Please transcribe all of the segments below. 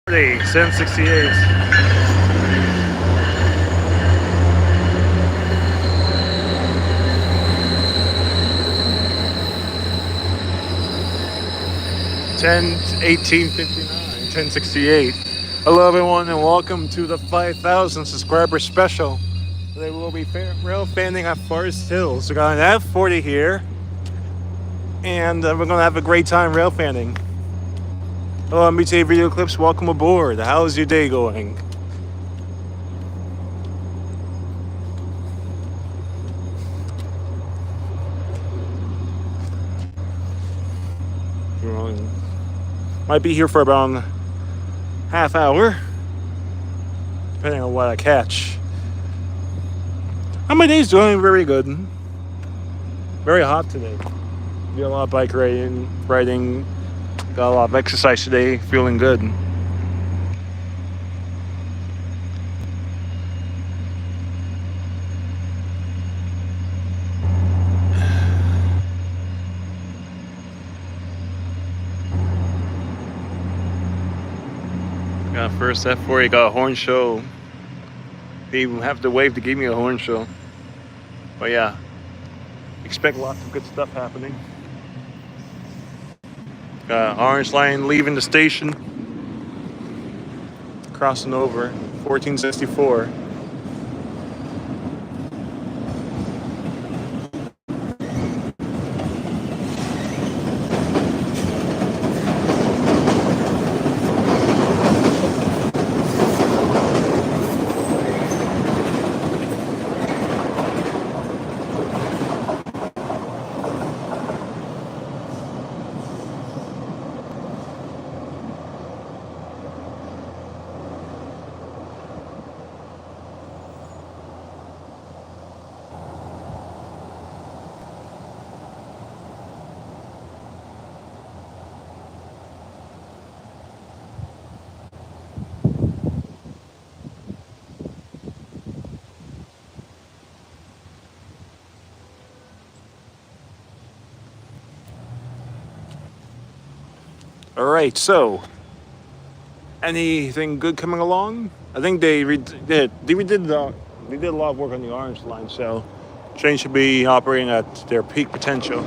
768. Ten 1859, 1068. Hello everyone and welcome to the 5,000 subscriber special. Today we'll be rail fanning at Forest Hills. We got an F40 here and we're gonna have a great time rail fanning. Hello MBTA Video Clips, welcome aboard. How's your day going? Might be here for about half hour, depending on what I catch. How my day's doing? Very good. Very hot today. Did a lot of bike riding. Got a lot of exercise today. Feeling good. Got first F4, got a horn show. They even have to wave to give me a horn show. But yeah, expect lots of good stuff happening. Got Orange Line leaving the station, crossing over 1464. All right, so anything good coming along? I think they did a lot of work on the Orange Line, so train should be operating at their peak potential.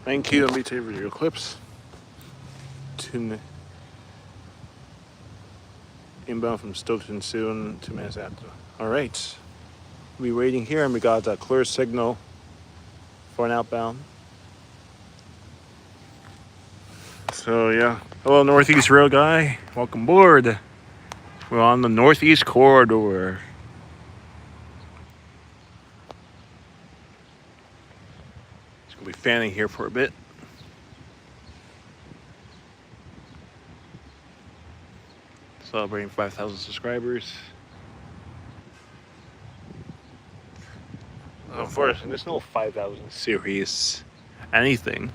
Thank you, MBTA Video Clips. Inbound from Stockton soon, 2 minutes after. All right. We're waiting here and we got a clear signal for an outbound. So yeah, hello Northeast Rail guy, welcome aboard. We're on the Northeast Corridor. It's gonna be fanning here for a bit. Celebrating 5,000 subscribers. Unfortunately, there's no 5,000 series anything.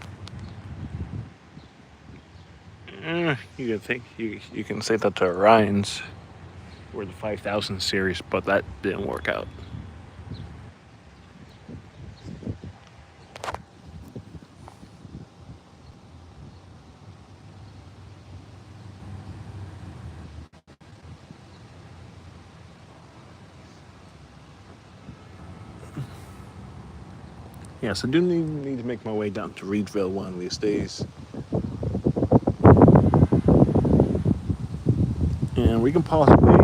You can think you can say that to Orion's or the 5,000 series, but that didn't work out. Yes, I do need to make my way down to Reedville one of these days. And we can possibly...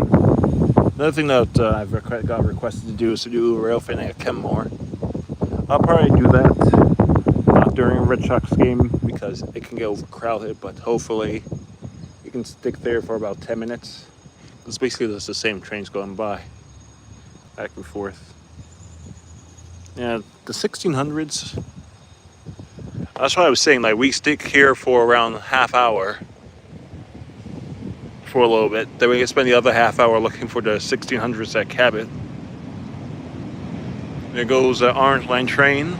Another thing that I've got requested to do is to do a rail fanning at Kenmore. I'll probably do that not during a Red Sox game because it can get overcrowded, but hopefully you can stick there for about 10 minutes. It's basically just the same trains going by, back and forth. Yeah, the 1600s. That's what I was saying. Like, we stick here for around half hour for a little bit. Then we can spend the other half hour looking for the 1600s at Cabot. There goes the Orange Line train.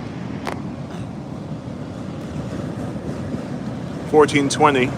1420.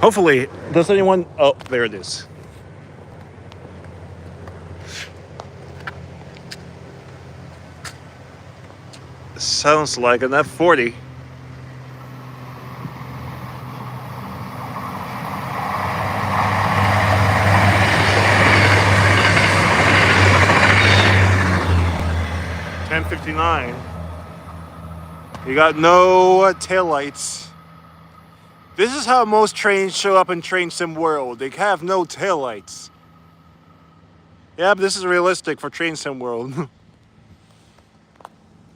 Hopefully, does anyone... Oh, there it is. Sounds like an F40. $10.59. You got no taillights. This is how most trains show up in Train Sim World. They have no taillights. Yeah, but this is realistic for Train Sim World.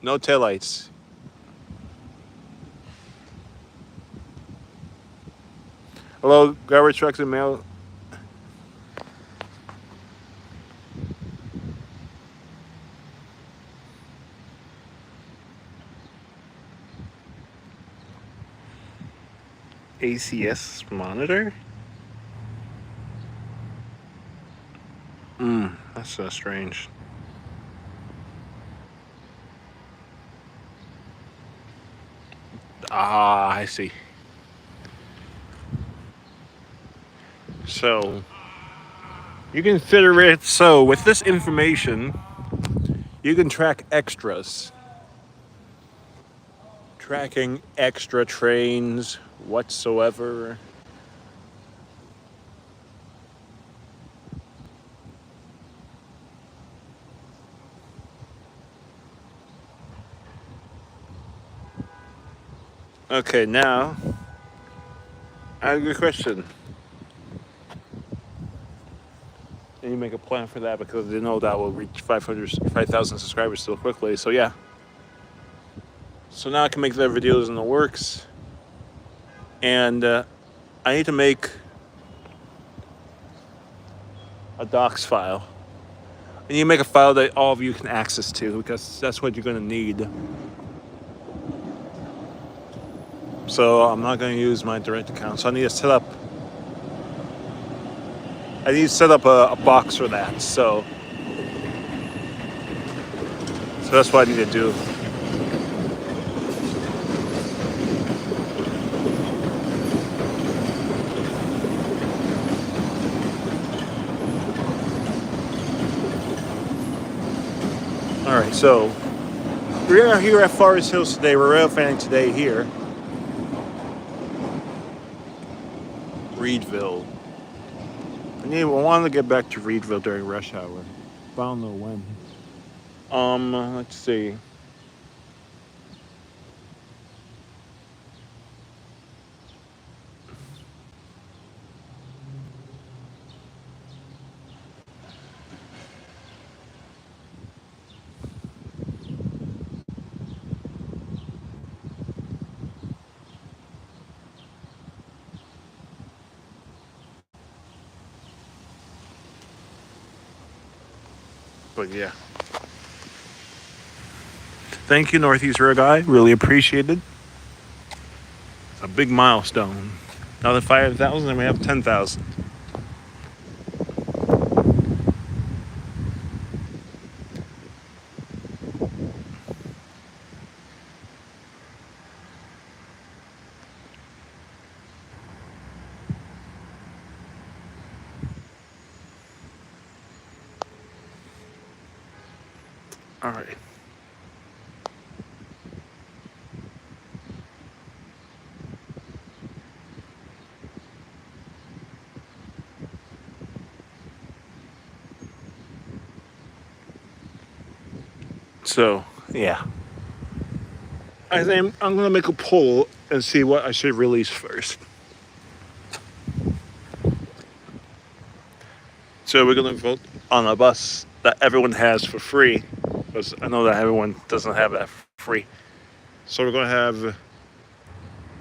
No taillights. Hello, garbage trucks and mail. ACS monitor? That's so strange. Ah, I see. So, you can consider it so with this information, you can track extras. Tracking extra trains whatsoever. Okay, now I have a good question. And you make a plan for that because they know that will reach 5,000 subscribers still quickly. So yeah. So now I can make their videos in the works. And I need to make a docs file. And you make a file that all of you can access to because that's what you're going to need. So I'm not going to use my direct account. So I need to set up a box for that. So that's what I need to do. Alright, so we are here at Forest Hills today. We're rail fanning today here. Reedville. I wanted to get back to Reedville during rush hour. But I don't know when. Let's see. But yeah. Thank you, Northeast Rail Guy. Really appreciated. It's a big milestone. Now that 5,000, and we have 10,000. All right. So yeah, I think I'm gonna make a poll and see what I should release first. So we're gonna vote on a bus that everyone has for free, because I know that everyone doesn't have that for free. So we're gonna have,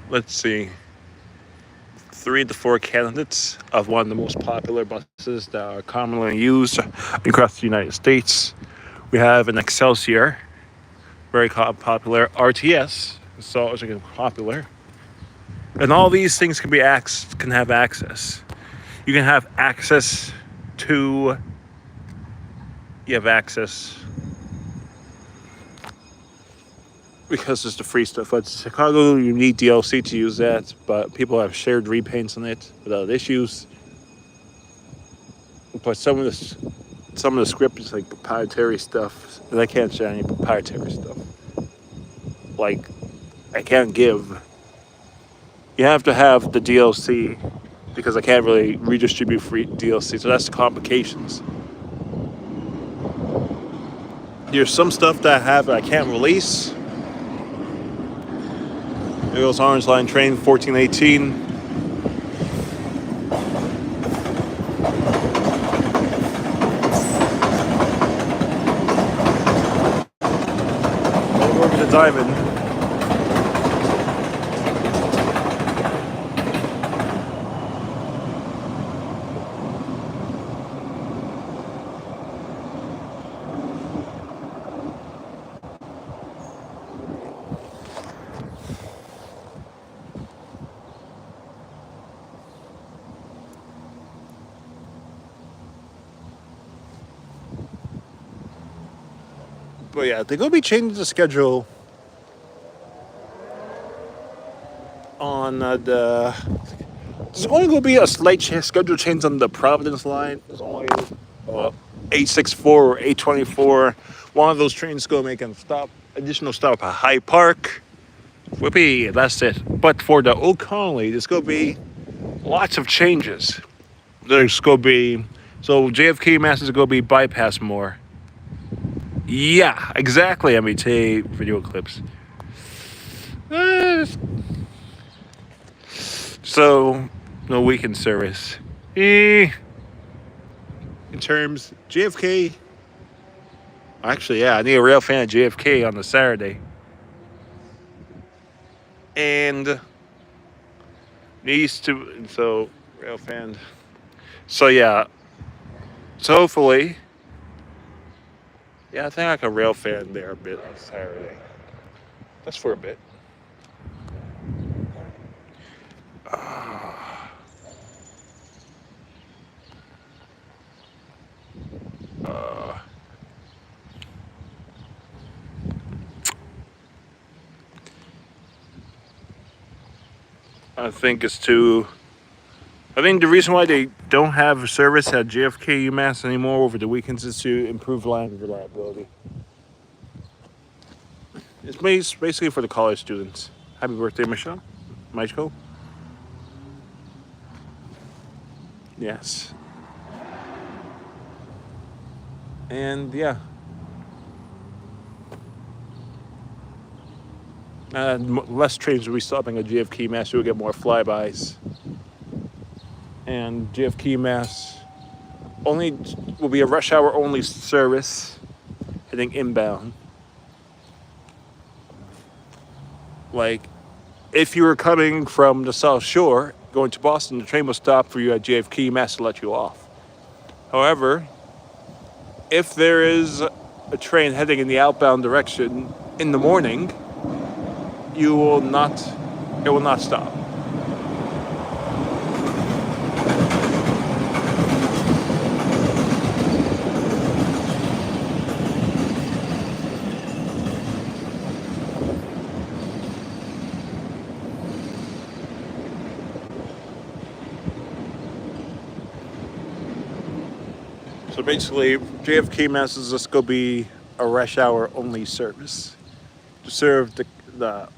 let's see, 3 to 4 candidates of one of the most popular buses that are commonly used across the United States. We have an Excelsior, very popular. RTS, so it's popular. And all these things can have access. You can have access to. You have access because it's the free stuff. But Chicago, you need DLC to use that. But people have shared repaints on it without issues. But some of the script is like proprietary stuff, and I can't share any proprietary stuff. Like I can't give. You have to have the DLC because I can't really redistribute free DLC. So that's the complications. There's some stuff that I have that I can't release. There goes Orange Line Train 1418. Over the Diamond. But yeah, they're gonna be changing the schedule on the. There's only going to be a slight schedule change on the Providence line. There's only 864 or 824. One of those trains is going to make an additional stop at High Park. Whoopee, that's it. But for the Old Colony, there's going to be lots of changes. There's going to be. So JFK Mass is going to be bypassed more. Yeah, exactly, MET video clips. So, no weekend service. In terms, JFK. Actually, yeah, I need a rail fan of JFK on the Saturday. And needs to. So, rail fan. So, yeah. So, hopefully. Yeah, I think I can rail fan there a bit on Saturday. That's for a bit. I think it's too. I think the reason why they don't have service at JFK UMass anymore over the weekends is to improve line reliability. It's basically for the college students. Happy birthday, Michelle. Michael. Yes. And yeah. Less trains will be stopping at JFK Mass. You'll get more flybys. And JFK Mass only will be a rush hour only service heading inbound. Like, if you were coming from the South Shore going to Boston, the train will stop for you at JFK Mass to let you off. However, if there is a train heading in the outbound direction in the morning, it will not stop. So basically, JFK Mass is just going to be a rush hour only service to serve the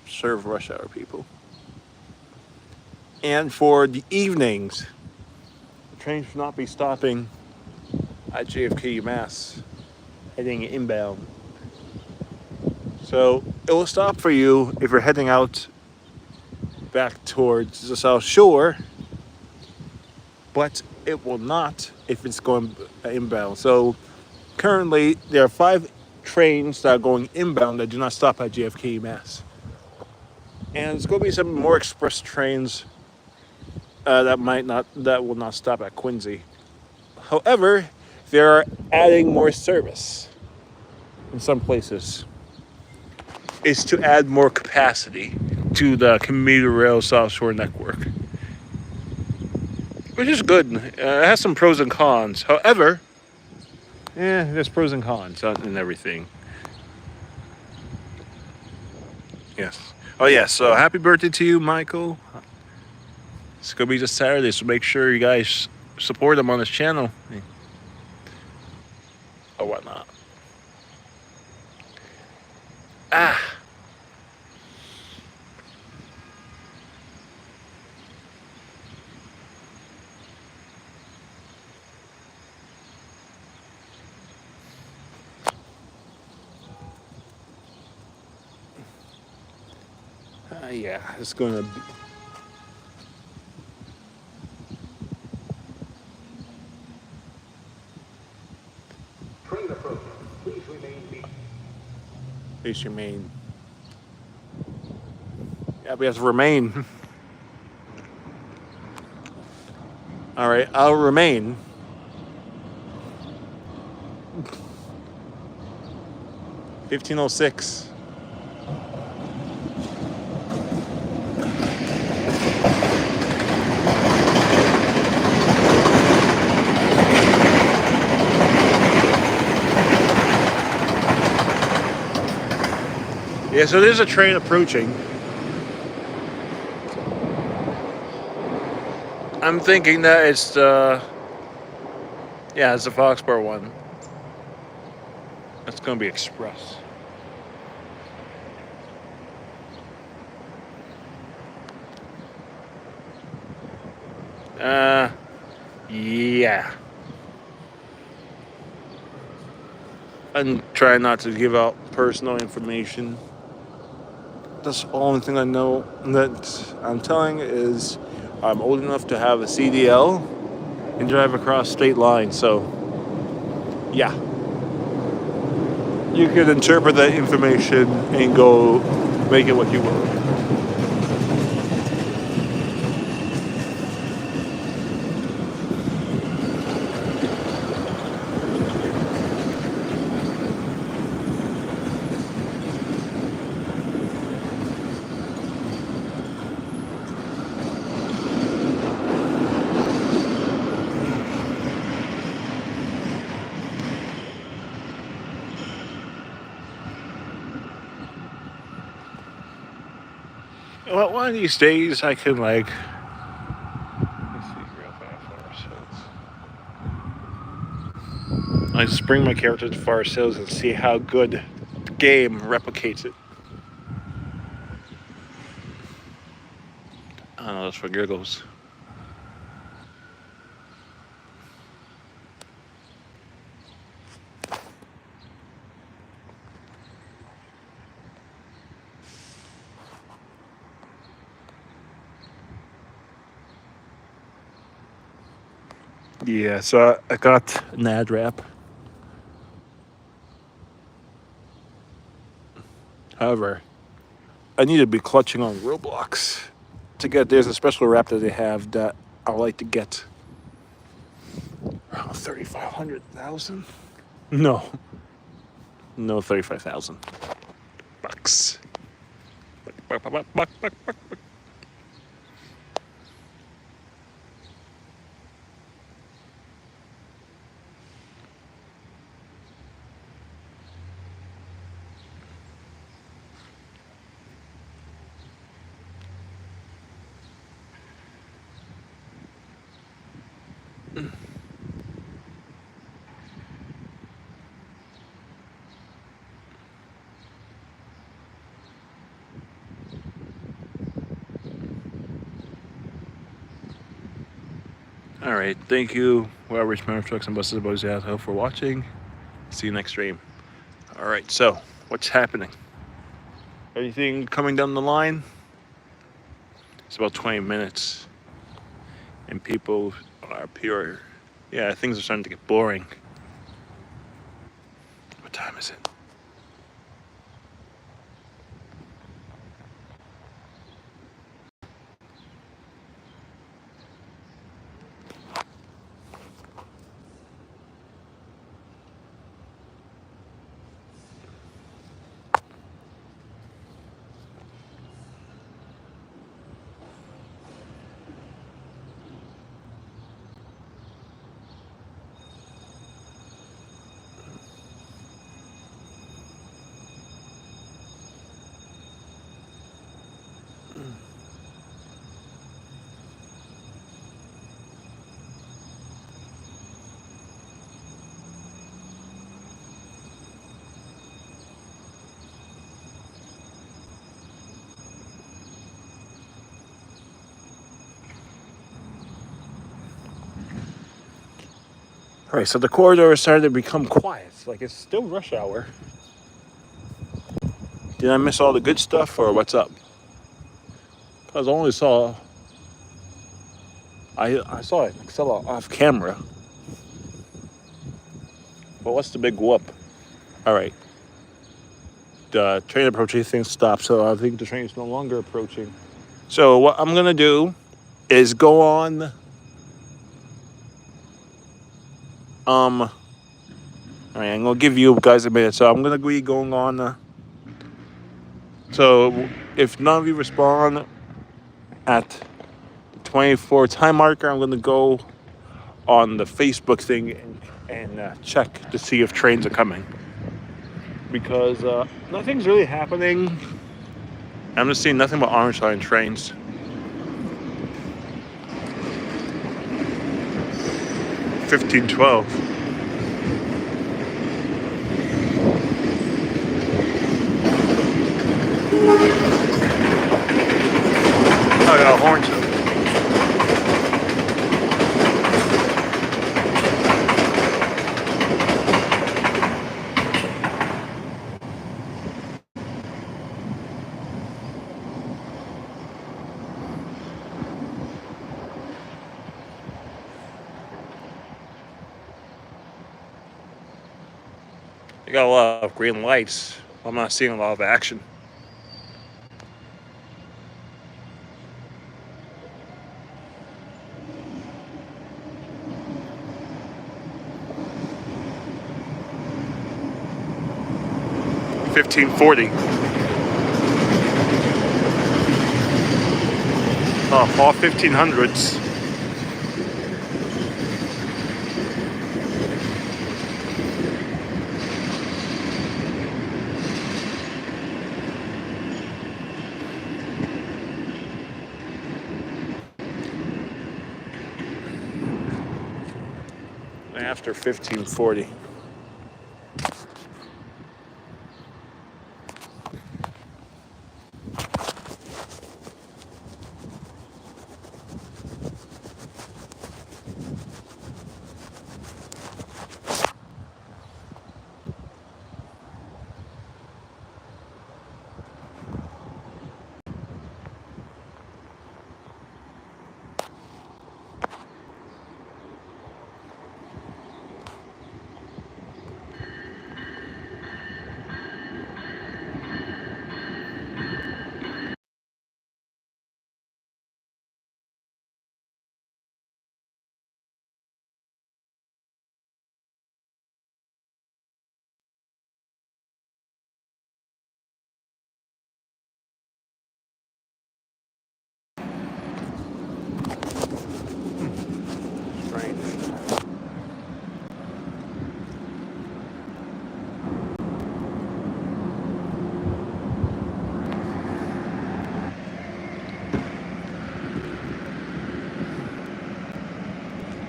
serve rush hour people. And for the evenings, the trains will not be stopping at JFK UMass, heading inbound. So it will stop for you if you're heading out back towards the South Shore, but it will not if it's going inbound. So currently, there are 5 trains that are going inbound that do not stop at JFK UMass. And there's going to be some more express trains that will not stop at Quincy. However, they are adding more service in some places. Is to add more capacity to the commuter rail South Shore network, which is good. It has some pros and cons. However, there's pros and cons in everything. Yes. Oh, yes. So happy birthday to you, Michael. It's going to be this Saturday, so make sure you guys support him on his channel. Or whatnot. Ah. Yeah, it's going to be... Train approaching. Please remain seated. Please remain. Yeah, we have to remain. All right, I'll remain. $15.06. Yeah, so there's a train approaching. I'm thinking that it's the Foxborough one. That's going to be express. Yeah. I'm trying not to give out personal information. That's the only thing I know that I'm telling is I'm old enough to have a CDL and drive across state lines. So, yeah. You can interpret that information and go make it what you will. Well, one of these days I can let's see real fast Forest Hills. I just bring my character to Forest Hills and see how good the game replicates it. I don't know, that's for giggles. Yeah, so I got an ad wrap. However, I need to be clutching on Roblox to get. There's a special wrap that they have that I would like to get. Around 3,500,000? No, 35,000 bucks. Buck. All right, thank you, whoever Smart Trucks and Buses Boys out for watching. See you next stream. All right, so what's happening? Anything coming down the line? It's about 20 minutes, and people are pure. Yeah, things are starting to get boring. What time is it? All right, so the corridor is starting to become quiet. Like it's still rush hour. Did I miss all the good stuff, or what's up? Because I only saw I saw it Excella off camera. But what's the big whoop? All right, the train approaching thing stopped, so I think the train is no longer approaching. So what I'm gonna do is go on. All right, I'm gonna give you guys a minute. So I'm gonna be going on. So if none of you respond at the 24 time marker, I'm gonna go on the Facebook thing and check to see if trains are coming. Because nothing's really happening. I'm just seeing nothing but orange line trains. $15.12. Oh, I got a horn too. You got a lot of green lights. I'm not seeing a lot of action. $15.40. Oh, all 1500s. After 1540.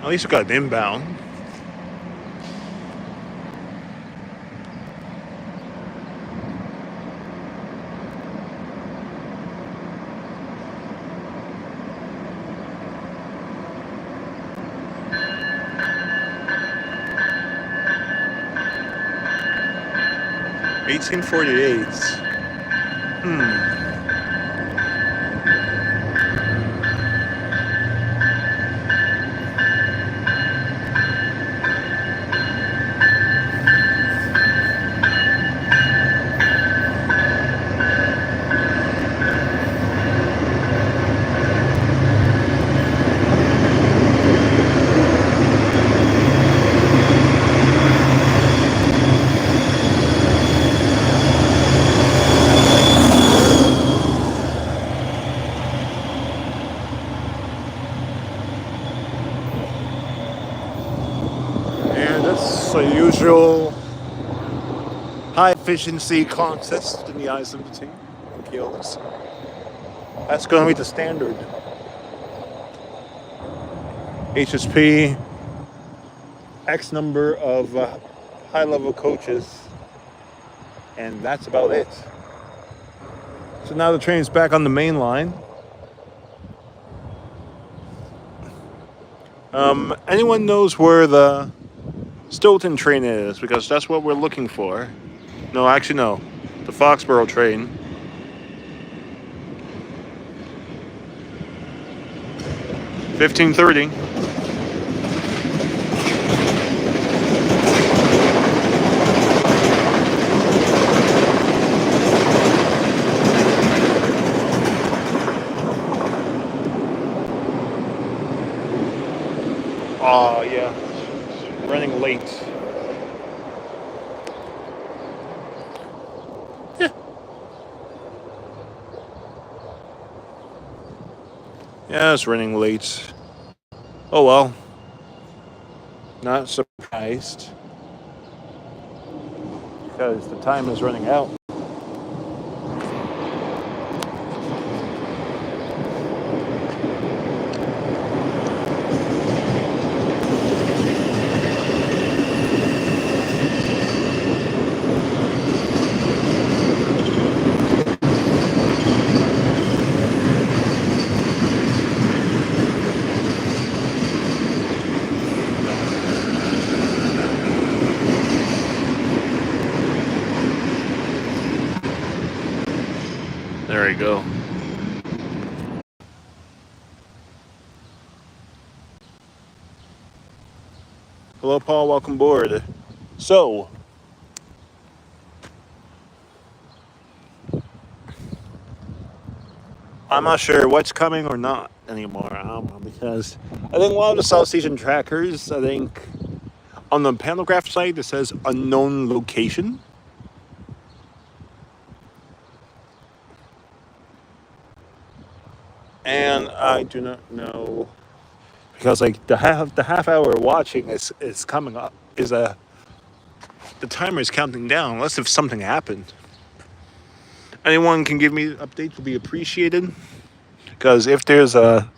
At least we got an inbound. 1848. Hmm. And that's the usual high efficiency consist in the eyes of the team. Kills. That's going to be the standard. HSP, X number of high level coaches, and that's about it. So now the train's back on the main line. Anyone knows where the Stoughton train is? Because that's what we're looking for. No, actually, no. The Foxborough train. $15.30. Oh, yeah. It's running late. Yeah. Yeah, it's running late. Oh well. Not surprised. Because the time is running out. There we go. Hello, Paul. Welcome aboard. So, I'm not sure what's coming or not anymore. Because I think a lot of the South Station trackers, I think on the pantograph site it says unknown location. And I do not know because like the half hour watching is coming up the timer is counting down unless if something happened. Anyone can give me updates will be appreciated because if there's a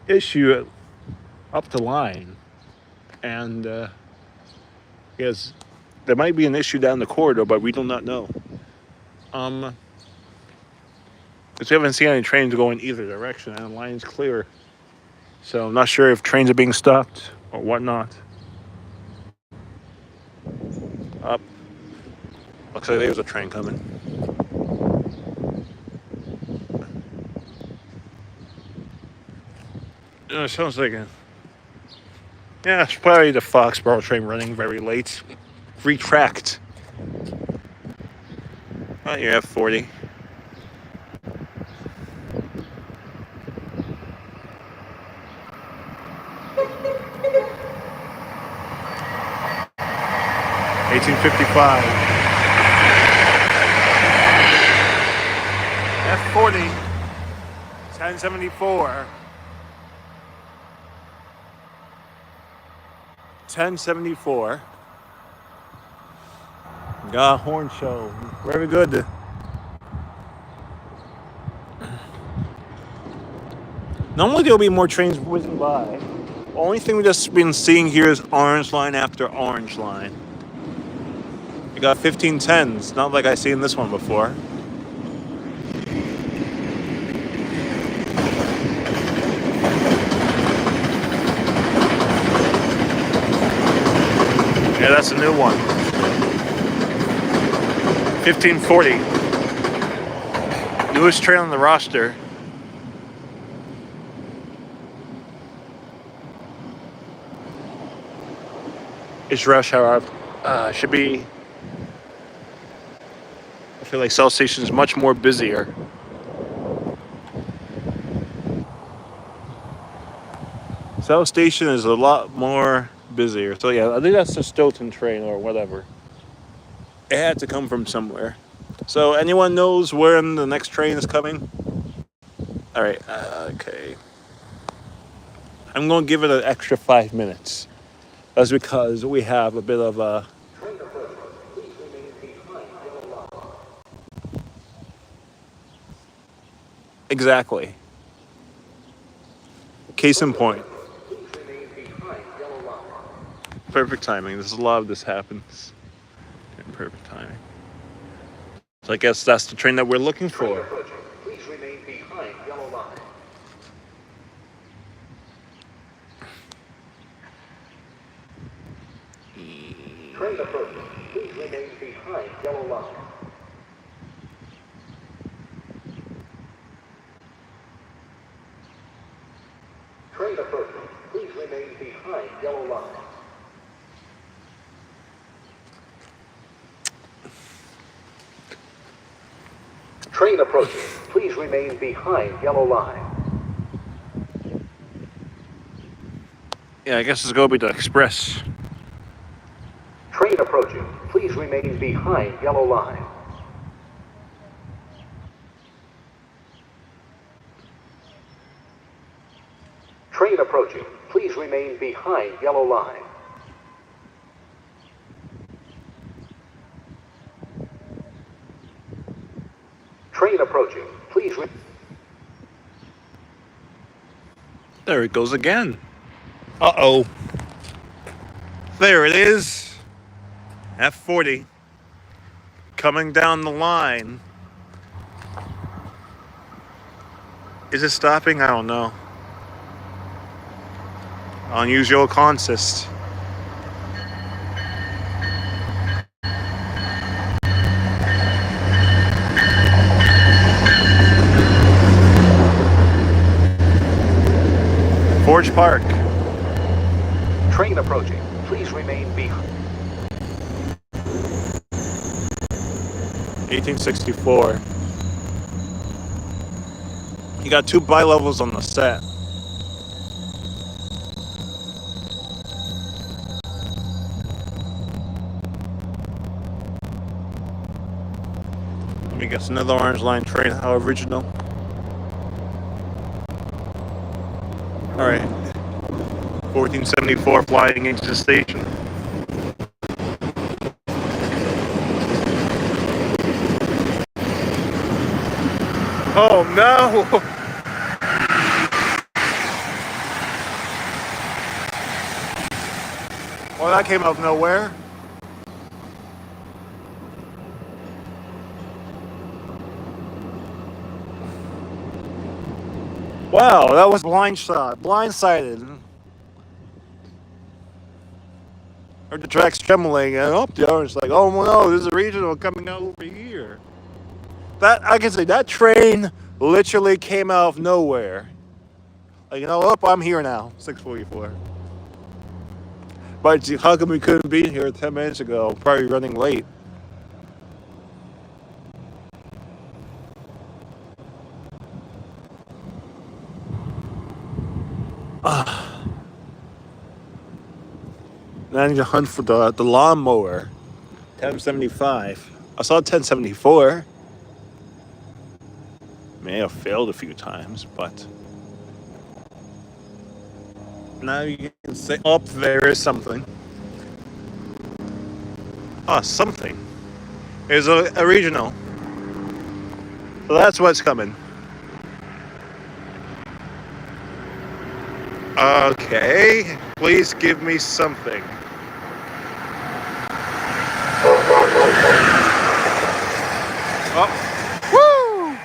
issue up the line and because there might be an issue down the corridor but we do not know. Because we haven't seen any trains going either direction and the line's clear. So I'm not sure if trains are being stopped or whatnot. Up. Looks like there's a train coming. Sounds like yeah, it's probably the Foxborough train running very late. Retracked. Oh, you have 40. $18.55. F40. 1074. 1074. Got a horn show. Very good. Normally there'll be more trains whizzing by. Only thing we've just been seeing here is orange line after orange line. We got 1510s, not like I've seen this one before. Yeah, that's a new one. 1540. Newest train on the roster. It's rush hour. Should be. I feel like South Station is much more busier. South Station is a lot more busier. So yeah, I think that's the Stoughton train or whatever. It had to come from somewhere. So anyone knows when the next train is coming? All right. Okay. I'm going to give it an extra 5 minutes. That's because we have a bit of a... Exactly. Case in point. Perfect timing. There's a lot of this happens in perfect timing. So I guess that's the train that we're looking for. Please remain behind yellow line. Train approaching. Please remain behind yellow line. Train approaching. Please remain behind yellow line. Train approaching. Please remain behind yellow line. Yeah, I guess it's going to be the express. Train approaching. Please remain behind yellow line. Train approaching. Please remain behind yellow line. Train approaching. Please There it goes again. Uh-oh. There it is. F40. Coming down the line. Is it stopping? I don't know. Unusual consist. Forge Park. Train approaching. Please remain behind. 1864. You got two bi-levels on the set. Let me guess, another Orange Line train, how original. Alright. 1474 flying into the station. Oh no! Well, that came out of nowhere. Wow, that was blindsided. Heard the tracks trembling, and up there, it's like, oh no, there's a regional coming out over here. That I can say that train literally came out of nowhere. Like, you know, I'm here now, 6:44. But how come we couldn't be here 10 minutes ago? Probably running late. Now I need to hunt for the lawnmower. 1075. I saw 1074. May have failed a few times, but now you can say, oh, there is something. Oh, something. There's a regional. So that's what's coming. Okay, please give me something. Oh, woo!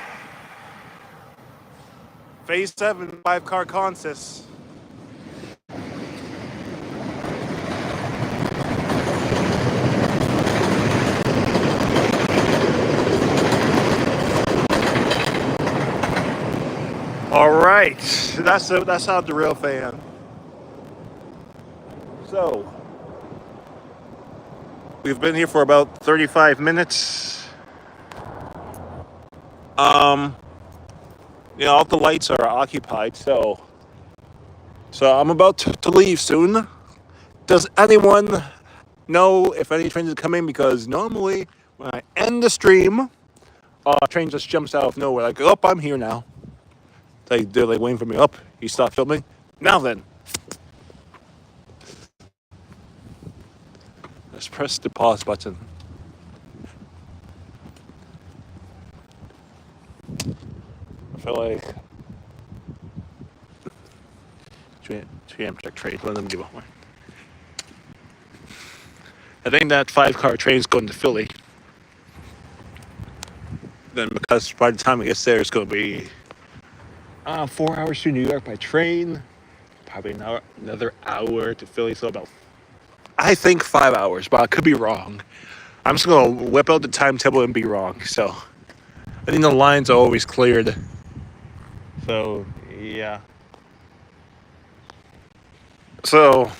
Phase 7, 5-car consist. All right, that's how the real fan. So we've been here for about 35 minutes. All the lights are occupied, so I'm about to leave soon. Does anyone know if any trains are coming? Because normally when I end the stream, a train just jumps out of nowhere, like, "Oh, I'm here now." They're like waiting for me. Up, you stopped filming. Now then, let's press the pause button. I feel like Amtrak train. Let them give up one. I think that 5-car train's going to Philly. Then, because by the time it gets there, it's going to be 4 hours to New York by train. Probably another hour to Philly. So about, I think, 5 hours, but I could be wrong. I'm just going to whip out the timetable and be wrong. So I think the lines are always cleared. So, yeah. So,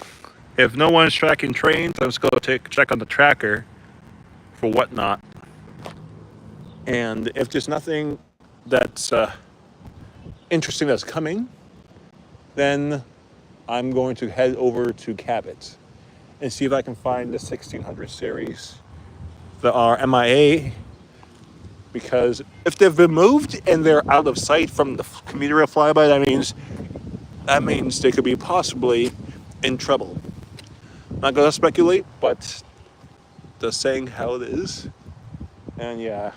if no one's tracking trains, I'm just going to check on the tracker for whatnot. And if there's nothing that's interesting that's coming, then I'm going to head over to Cabot and see if I can find the 1600 series that are MIA. Because if they've been moved and they're out of sight from the commuter rail flyby, that means they could be possibly in trouble. Not gonna speculate, but just saying how it is. And yeah,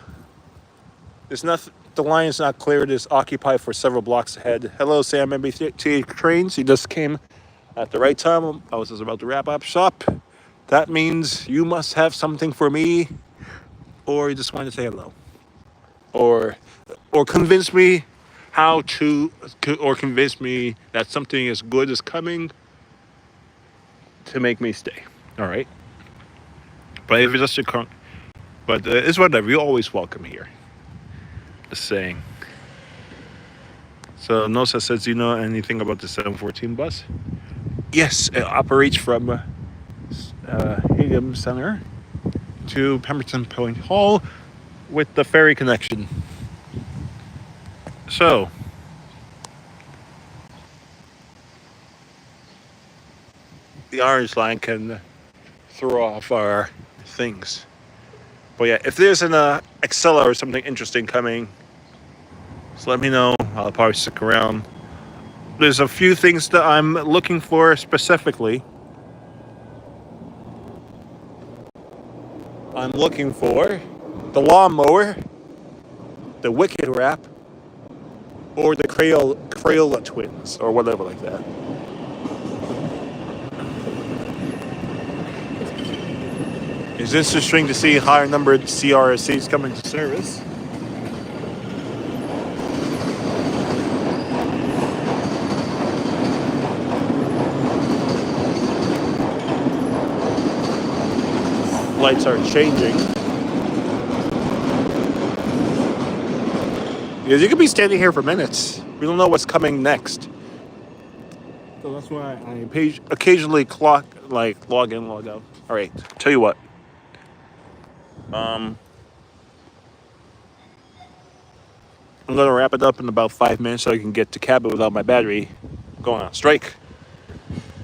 there's nothing. The line is not cleared. It's occupied for several blocks ahead. Hello, Sam MBT Trains. He just came at the right time. I was just about to wrap up shop. That means you must have something for me, or you just wanted to say hello, or convince me convince me that something as good is coming to make me stay. All right. But if it's just it's whatever. You're always welcome here. Just saying. So Nosa says, "Do you know anything about the 714 bus?" Yes, it operates from Hingham Center to Pemberton Point Hall with the ferry connection. So, the orange line can throw off our things. But yeah, if there's an Excella or something interesting coming, just let me know. I'll probably stick around. There's a few things that I'm looking for specifically. I'm looking for the lawnmower, the Wicked Wrap, or the Crayola twins, or whatever like that. It's interesting to see higher numbered CRSCs come into service. Lights are changing. Because you could be standing here for minutes. We don't know what's coming next. So that's why I occasionally log in, log out. All right, tell you what. I'm gonna wrap it up in about 5 minutes so I can get to Cabot without my battery going on strike.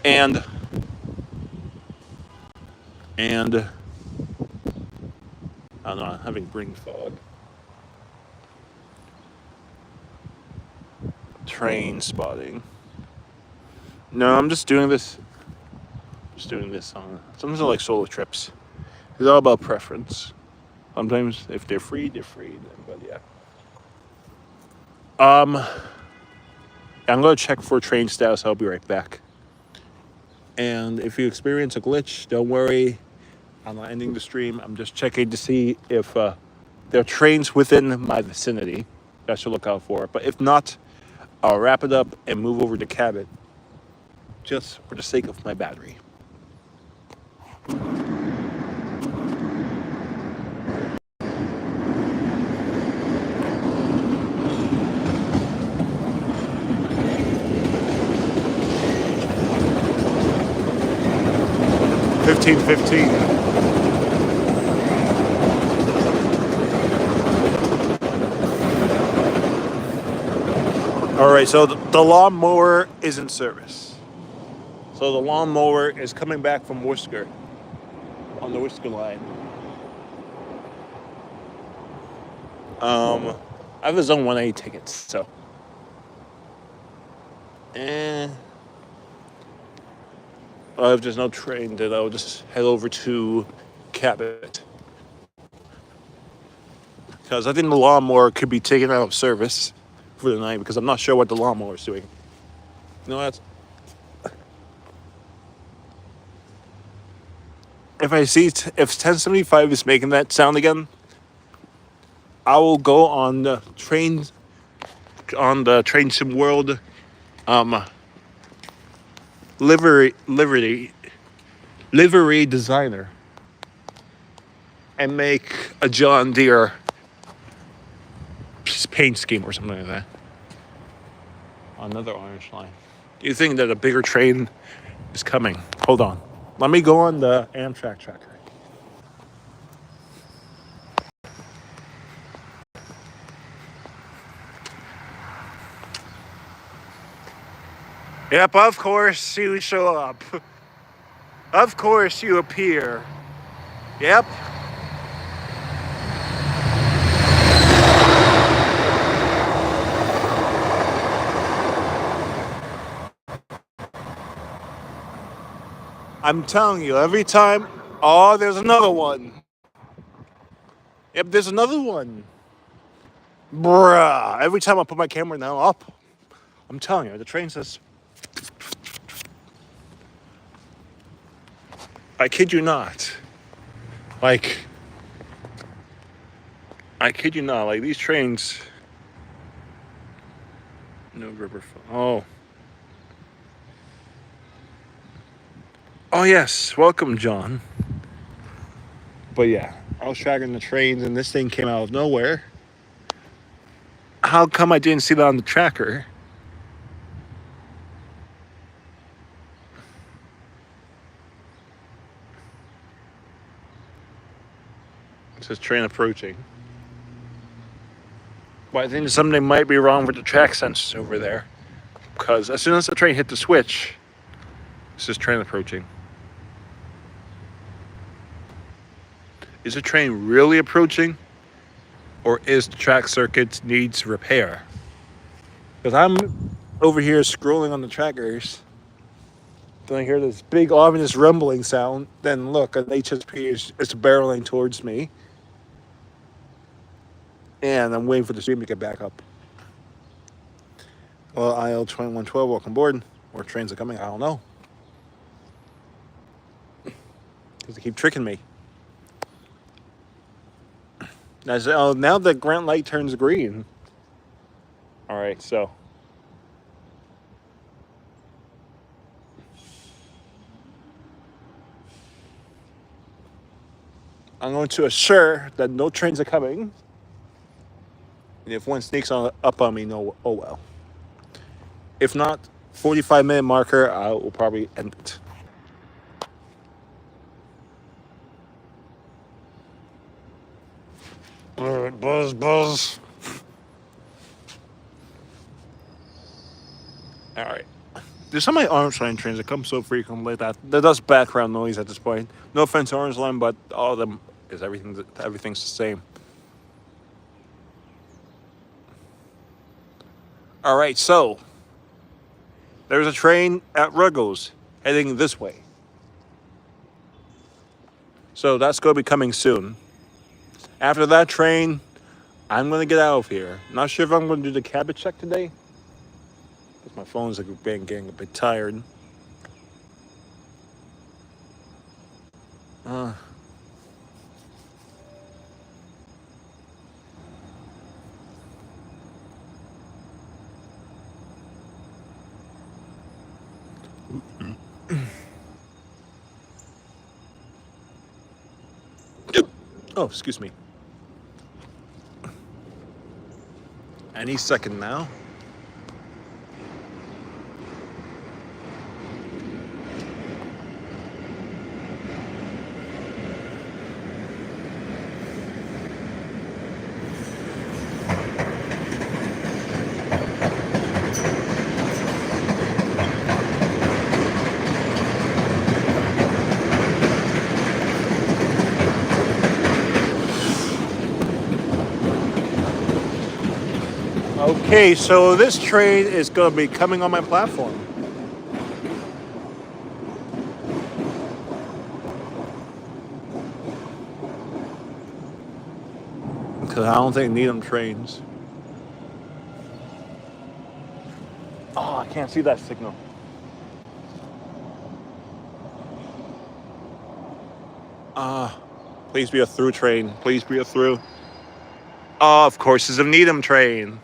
And I don't know, I'm having brain fog. Train spotting. No, I'm just doing this. Sometimes I like solo trips. It's all about preference. Sometimes if they're free, they're free. But yeah. I'm gonna check for train status. I'll be right back. And if you experience a glitch, don't worry. I'm not ending the stream. I'm just checking to see if there are trains within my vicinity that I should look out for. But if not, I'll wrap it up and move over to Cabot just for the sake of my battery. 18:15. All right, so the lawnmower is in service. So the lawnmower is coming back from Worcester on the Worcester line. I have a Zone 1A ticket, so. Well, if there's no train, then I'll just head over to Cabot. Because I think the lawnmower could be taken out of service for the night because I'm not sure what the lawnmower is doing. You know what? If I see if 1075 is making that sound again, I will go on the train sim world livery designer and make a John Deere paint scheme or something like that. Another orange line. Do you think that a bigger train is coming? Hold on. Let me go on the Amtrak tracker. Yep, of course you show up. Of course you appear. Yep. I'm telling you, every time. Oh, there's another one. Yep, there's another one. Bruh. Every time I put my camera now up, I'm telling you, the train says. I kid you not. I kid you not. Like these trains. No river. Oh. Oh yes, welcome, John. But yeah, I was tracking the trains, and this thing came out of nowhere. How come I didn't see that on the tracker? It says train approaching. But I think something might be wrong with the track sensors over there. Because as soon as the train hit the switch, it says train approaching. Is the train really approaching? Or is the track circuit needs repair? Because I'm over here scrolling on the trackers. Then I hear this big ominous rumbling sound. Then look, an HSP is barreling towards me. And I'm waiting for the stream to get back up. Well, IL 2112, welcome aboard. More trains are coming, I don't know. Because they keep tricking me. Now the grant light turns green. Alright, so. I'm going to assure that no trains are coming. And if one sneaks up on me, no, oh well. If not, 45-minute marker, I will probably end it. Alright, buzz. Alright. There's some of my Orange Line trains that come so frequently that does background noise at this point. No offense to Orange Line, but all of them is everything's the same. Alright, so there's a train at Ruggles heading this way. So that's going to be coming soon. After that train, I'm going to get out of here. Not sure if I'm going to do the Cabot check today. Because my phone's getting a bit tired. Oh, excuse me. Any second now. Okay, so this train is going to be coming on my platform. Because I don't think Needham trains. Oh, I can't see that signal. Please be a through train. Please be a through. Oh, of course, it's a Needham train.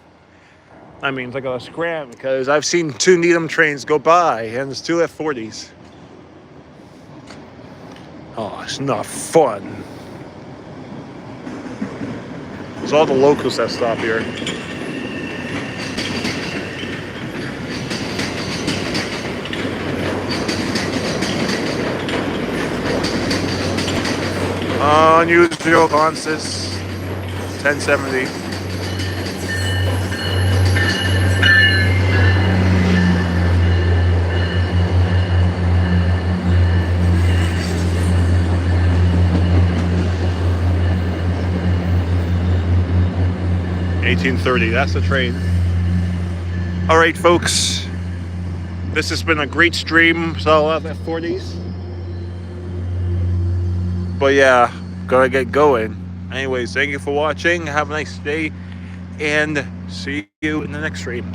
I mean, it's like a scram because I've seen 2 Needham trains go by and it's 2 F40s. Oh, it's not fun. It's all the locals that stop here. Unusual Constance 1070. $18.30, that's the train. All right, folks. This has been a great stream. So I love F40s. But yeah, gotta get going. Anyways, thank you for watching. Have a nice day. And see you in the next stream.